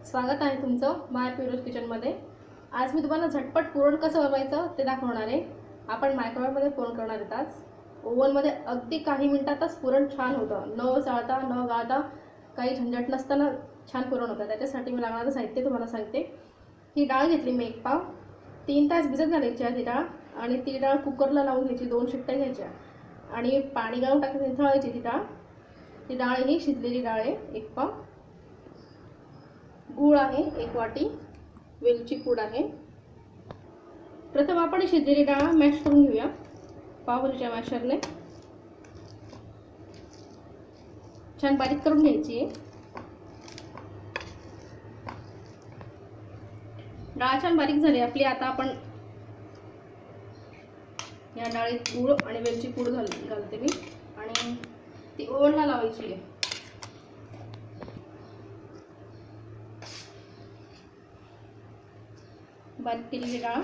स्वागत आहे तुमचं माय प्युरोज किचनमध्ये। आज मी तुम्हाला झटपट पुरण कसं बनवायचं ते दाखवणार आहे। आपण मायक्रोवेव्हमध्ये पुरण करणार आहोत। आज ओव्हनमध्ये अगदी काही मिनिटातच पुरण छान होतं, न चाळता न गाळता, काही झंझट नसताना छान पुरण होतं। त्याच्यासाठी मी लागणारं साहित्य तुम्हाला सांगते। ही डाळ घेतली मी 1 पाव, 3 तास भिजत घालायची आहे ती डाळ आणि ती डाळ कुकरला लावून घ्यायची, 2 शिट्ट्या घ्यायच्या आणि पाणी गरम टाकून ठेवायची ती डाळ। ती डाळ ही शिजलेली डाळ आहे 1 पाव। गूळ आहे 1 वाटी, वेलची पूड आहे। प्रथम आपण शिजलेली डाळ मॅश करून घेऊया पावभाजीच्या मॅशरने, छान बारीक करून घ्यायची आहे। डाळ छान बारीक झाली आपली। आता आपण या डाळीत गूळ आणि वेलची पूड घालते मी आणि ती ओव्हनला लावायची आहे। बारीक केलेली डाळ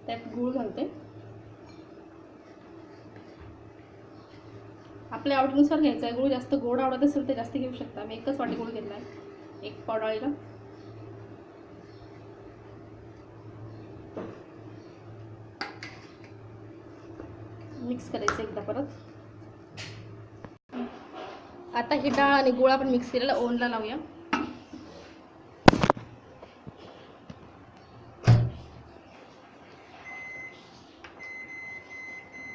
त्यात गूळ घालते। आपल्या आवडीनुसार घ्यायचा आहे। गूळ जास्त गोड आवडत असेल तर जास्त घेऊ शकता। मी 1च वाटी गूळ घेतला आहे 1 पाव डाळीला। मिक्स करायचं एकदा परत। आता ही डाळ आणि गूळ आपण मिक्स केलेला ओव्हनला लावूया।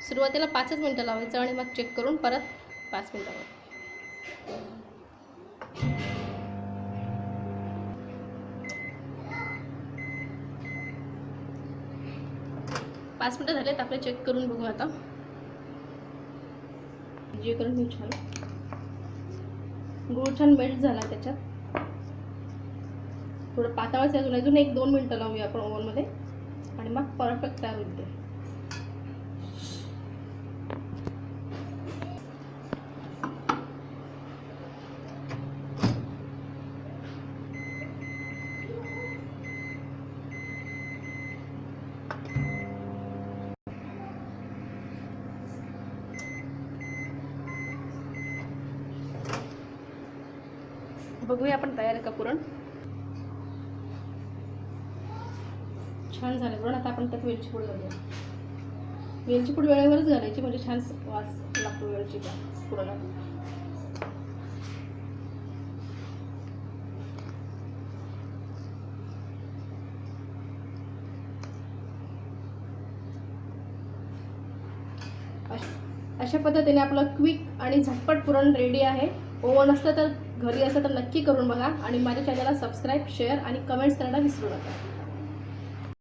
सुरुवातीला 5च मिनिटं लावायचं आणि मग चेक करून परत 5 मिनिटांवर। 5 मिनिटं झालेत आपले, चेक करून बघू आता। जे करून घेऊ छान, गूळ छान मेल्ट झाला त्याच्यात। थोडं पातळच आहे अजून 1-2 मिनिटं लावूया आपण ओव्हनमध्ये आणि मग परफेक्ट तयार होईल ते। बघूया आपण तयार आहे का पुरण। छान झालं पुरण। आता आपण त्यात वेलची पूड घालूया। वेलची पूड वेळेवरच घालायची म्हणजे छान वास लागतो वेलचीचा पुरणाला। अशा पद्धतीने आपलं क्विक आणि झटपट पुरण रेडी आहे। ओव्हन असलं तर घरी असलं तर नक्की करून बघा आणि माझ्या चॅनलला सबस्क्राईब, शेअर आणि कमेंट्स करायला विसरू नका।